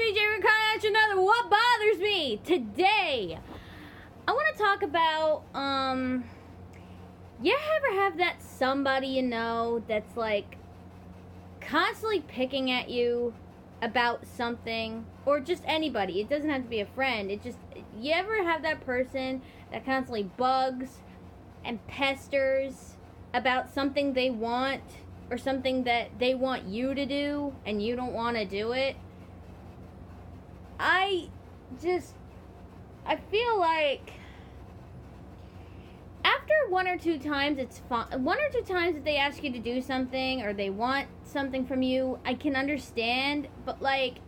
me, Jerry Conrad, another What Bothers Me. Today, I want to talk about, you ever have that somebody you know that's like constantly picking at you about something, or just anybody? It doesn't have to be a friend. It just, you ever have that person that constantly bugs and pesters about something they want, or something that they want you to do and you don't want to do it? I feel like after one or two times it's fine. One or two times that they ask you to do something or they want something from you, I can understand. But like,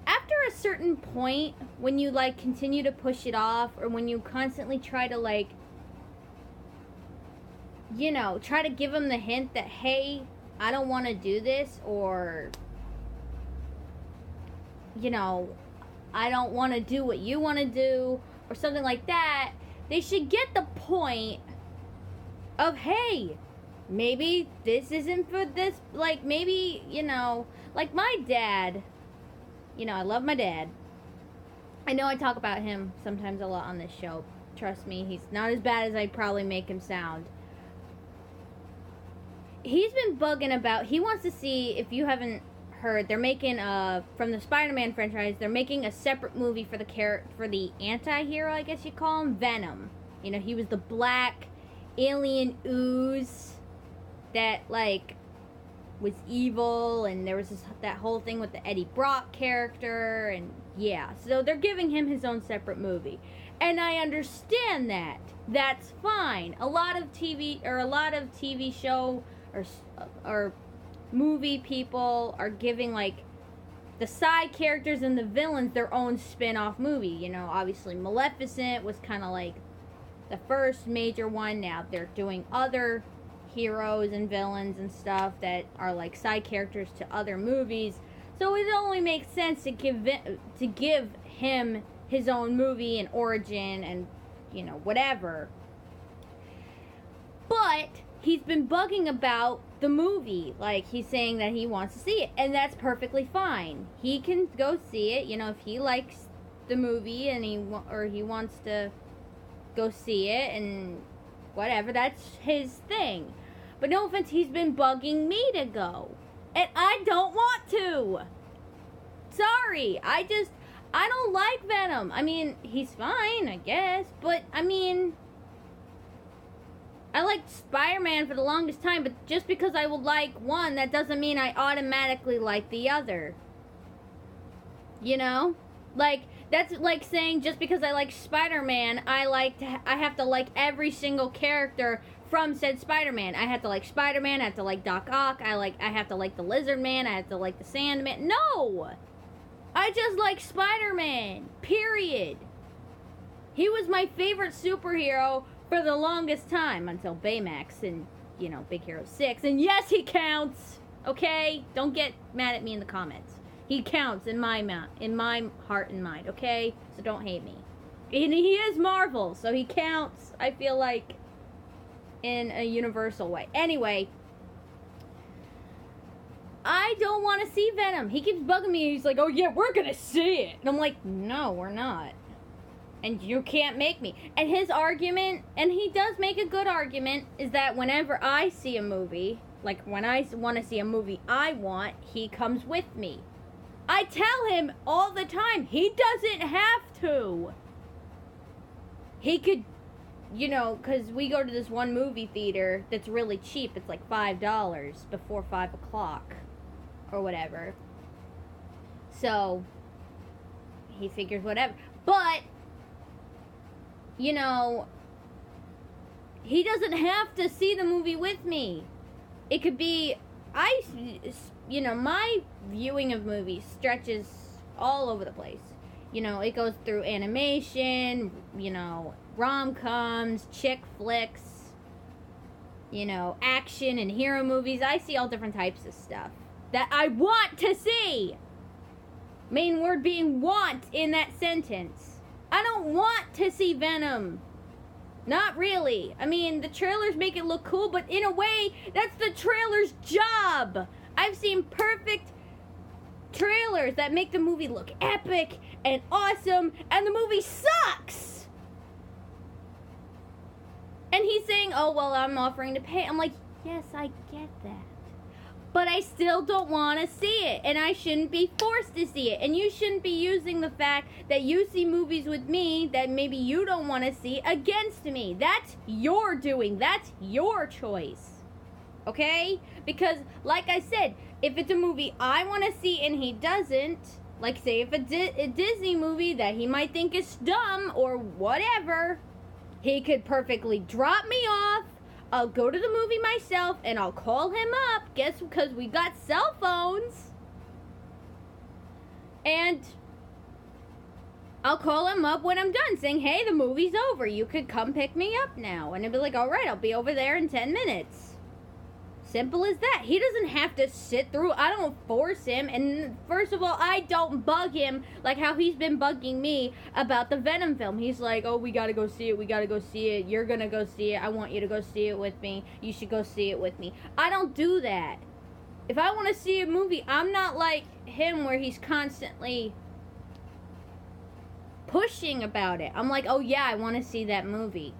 after a certain point, when you like continue to push it off, or when you constantly try to like, you know, try to give them the hint that, hey, I don't want to do this, or, you know, I don't want to do what you want to do, or something like that, they should get the point of, hey, maybe this isn't for this, like, maybe, you know, like my dad, you know, I love my dad. I know I talk about him sometimes a lot on this show. Trust me, he's not as bad as I probably make him sound. He's been bugging about, he wants to see, if you haven't heard, they're making from the Spider-Man franchise, they're making a separate movie for the anti-hero, I guess you call him, Venom. You know, he was the black alien ooze that like was evil, and there was that whole thing with the Eddie Brock character, and yeah, so they're giving him his own separate movie. And I understand that. That's fine. A lot of TV show or movie people are giving like the side characters and the villains their own spin-off movie. You know, obviously Maleficent was kind of like the first major one. Now they're doing other heroes and villains and stuff that are like side characters to other movies. So it only makes sense to give him his own movie and origin and, you know, whatever. But he's been bugging about the movie. Like, he's saying that he wants to see it, and that's perfectly fine. He can go see it, you know, if he likes the movie and he wants to go see it and whatever, that's his thing. But no offense, he's been bugging me to go, and I don't want to. Sorry, I don't like Venom. I mean, he's fine, I guess, but I mean, I liked Spider-Man for the longest time, but just because I would like one, that doesn't mean I automatically like the other. You know? Like, that's like saying just because I like Spider-Man, I have to like every single character from said Spider-Man. I have to like Spider-Man, I have to like Doc Ock, I have to like the Lizard Man, I have to like the Sandman. No! I just like Spider-Man. Period. He was my favorite superhero for the longest time, until Baymax and, you know, Big Hero 6. And yes, he counts, okay? Don't get mad at me in the comments. He counts in my heart and mind, okay? So don't hate me. And he is Marvel, so he counts, I feel like, in a universal way. Anyway, I don't want to see Venom. He keeps bugging me. He's like, oh yeah, we're gonna see it. And I'm like, no, we're not. And you can't make me. And his argument, and he does make a good argument, is that whenever I see a movie, like when I want to see a movie I want, he comes with me. I tell him all the time, he doesn't have to. He could, you know, because we go to this one movie theater that's really cheap. It's like $5 before 5 o'clock or whatever. So he figures whatever. But, you know, he doesn't have to see the movie with me. It could be, you know, my viewing of movies stretches all over the place. You know, it goes through animation, you know, rom-coms, chick flicks, you know, action and hero movies. I see all different types of stuff that I want to see. Main word being want in that sentence. I don't want to see Venom. Not really. I mean, the trailers make it look cool, but in a way, that's the trailer's job. I've seen perfect trailers that make the movie look epic and awesome, and the movie sucks. And he's saying, oh, well, I'm offering to pay. I'm like, yes, I get that. But I still don't want to see it, and I shouldn't be forced to see it. And you shouldn't be using the fact that you see movies with me that maybe you don't want to see against me. That's your doing. That's your choice. Okay? Because, like I said, if it's a movie I want to see and he doesn't, like say if it's a Disney movie that he might think is dumb or whatever, he could perfectly drop me off. I'll go to the movie myself and I'll call him up. Guess because we got cell phones. And I'll call him up when I'm done saying, hey, the movie's over. You could come pick me up now. And he'll be like, all right, I'll be over there in 10 minutes. Simple as that. He doesn't have to sit through. I don't force him. And first of all, I don't bug him like how he's been bugging me about the Venom film. He's like, oh, we gotta go see it. We gotta go see it. You're gonna go see it. I want you to go see it with me. You should go see it with me. I don't do that. If I want to see a movie, I'm not like him where he's constantly pushing about it. I'm like, oh yeah, I want to see that movie.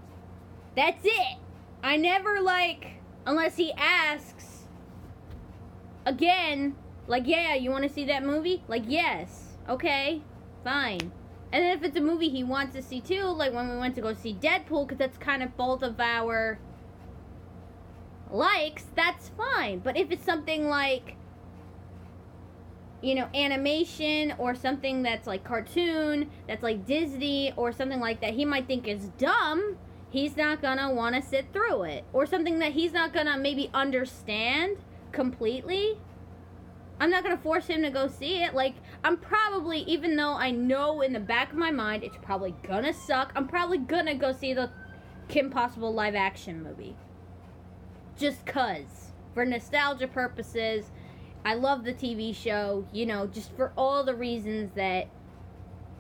That's it. I never like... Unless he asks again, like, yeah, you want to see that movie? Like, yes. Okay, fine. And then if it's a movie he wants to see too, like when we went to go see Deadpool, because that's kind of both of our likes, that's fine. But if it's something like, you know, animation or something that's like cartoon, that's like Disney or something like that, he might think is dumb. He's not gonna want to sit through it. Or something that he's not gonna maybe understand completely. I'm not gonna force him to go see it. Like, I'm probably, even though I know in the back of my mind it's probably gonna suck, I'm probably gonna go see the Kim Possible live action movie. Just cause. For nostalgia purposes. I love the TV show. You know, just for all the reasons that,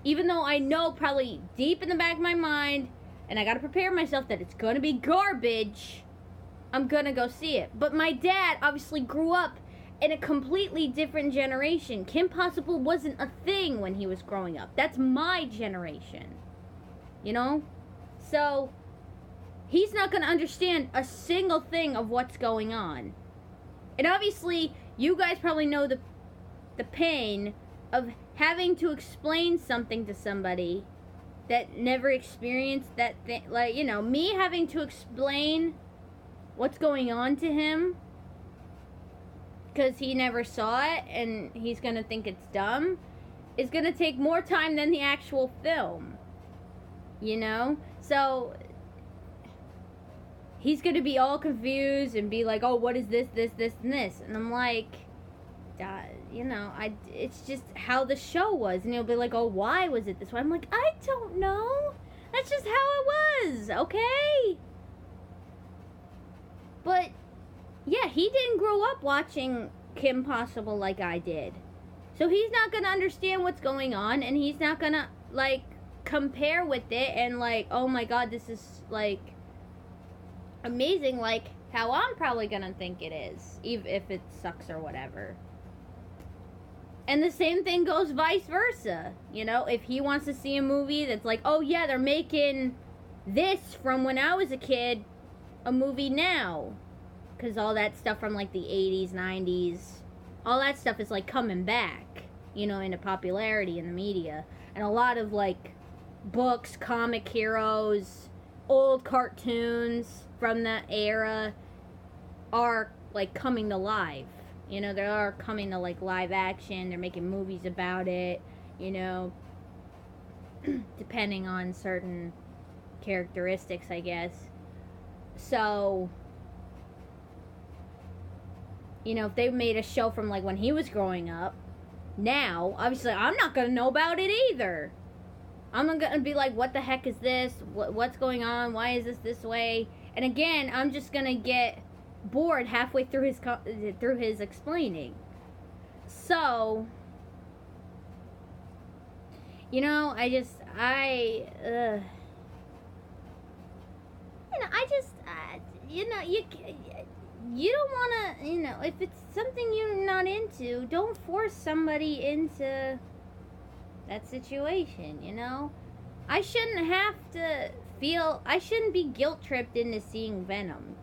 even though I know probably deep in the back of my mind, and I gotta prepare myself that it's gonna be garbage, I'm gonna go see it. But my dad obviously grew up in a completely different generation. Kim Possible wasn't a thing when he was growing up. That's my generation. You know? So, he's not gonna understand a single thing of what's going on. And obviously, you guys probably know the pain of having to explain something to somebody that never experienced that thing. Like, you know, me having to explain what's going on to him because he never saw it and he's gonna think it's dumb is gonna take more time than the actual film. You know? So he's gonna be all confused and be like, oh, what is this, and this? And I'm like, you know, it's just how the show was. And he'll be like, oh, why was it this way? I'm like, I don't know. That's just how it was, okay? But, yeah, he didn't grow up watching Kim Possible like I did. So he's not going to understand what's going on, and he's not going to, like, compare with it and, like, oh, my God, this is, like, amazing, like, how I'm probably going to think it is, even if it sucks or whatever. And the same thing goes vice versa. You know, if he wants to see a movie that's like, oh yeah, they're making this from when I was a kid, a movie now. Because all that stuff from like the 80s, 90s, all that stuff is like coming back, you know, into popularity in the media. And a lot of like books, comic heroes, old cartoons from that era are like coming to life. You know, they are coming to, like, live action. They're making movies about it, you know, depending on certain characteristics, I guess. So, you know, if they made a show from, like, when he was growing up, now, obviously, I'm not going to know about it either. I'm going to be like, what the heck is this? What's going on? Why is this way? And again, I'm just going to get bored halfway through his explaining. So, you know, you know, you don't want to, if it's something you're not into, don't force somebody into that situation, I shouldn't have to I shouldn't be guilt-tripped into seeing Venom.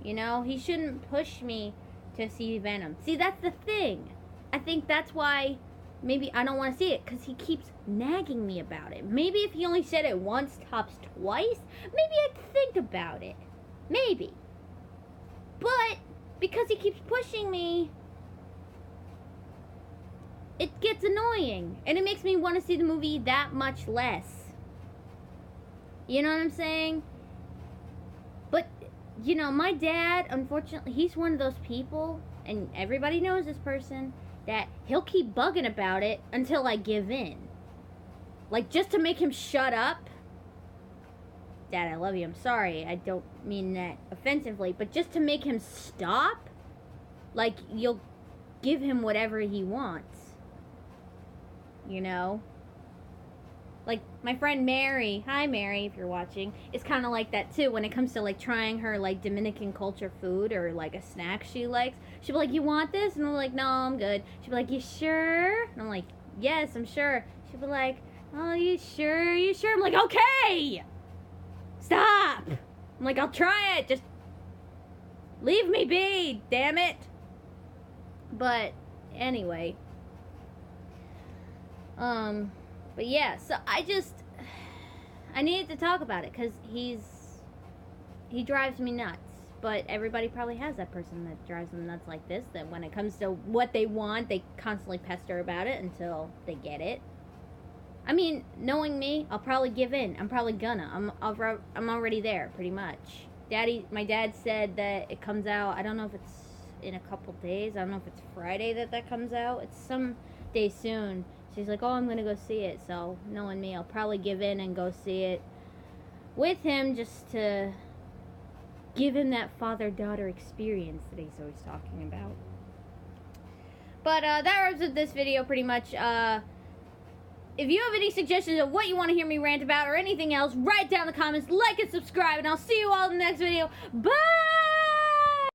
He shouldn't push me to see Venom. See, that's the thing. I think that's why maybe I don't want to see it, because he keeps nagging me about it. Maybe if he only said it once, tops twice, maybe I'd think about it. Maybe. But because he keeps pushing me, it gets annoying. And it makes me want to see the movie that much less. You know what I'm saying? But, my dad, unfortunately, he's one of those people, and everybody knows this person, that he'll keep bugging about it until I give in. Like, just to make him shut up. Dad, I love you. I'm sorry. I don't mean that offensively. But just to make him stop, like, you'll give him whatever he wants. Like, my friend Mary, hi Mary, if you're watching, is kind of like that too when it comes to, like, trying her, like, Dominican culture food or, like, a snack she likes. She'll be like, you want this? And I'm like, no, I'm good. She'll be like, you sure? And I'm like, yes, I'm sure. She'll be like, oh, you sure? You sure? I'm like, okay! Stop! I'm like, I'll try it. Just leave me be, damn it. But anyway. But yeah, so I needed to talk about it because he drives me nuts. But everybody probably has that person that drives them nuts like this, that when it comes to what they want, they constantly pester about it until they get it. I mean, knowing me, I'll probably give in. I'm probably gonna. I'm already there, pretty much. My dad said that it comes out, I don't know if it's in a couple days. I don't know if it's Friday that comes out. It's some day soon. She's like, oh, I'm gonna go see it. So, knowing me, I'll probably give in and go see it with him just to give him that father-daughter experience that he's always talking about. But that wraps up this video pretty much. If you have any suggestions of what you want to hear me rant about or anything else, write down in the comments, like and subscribe, and I'll see you all in the next video. Bye!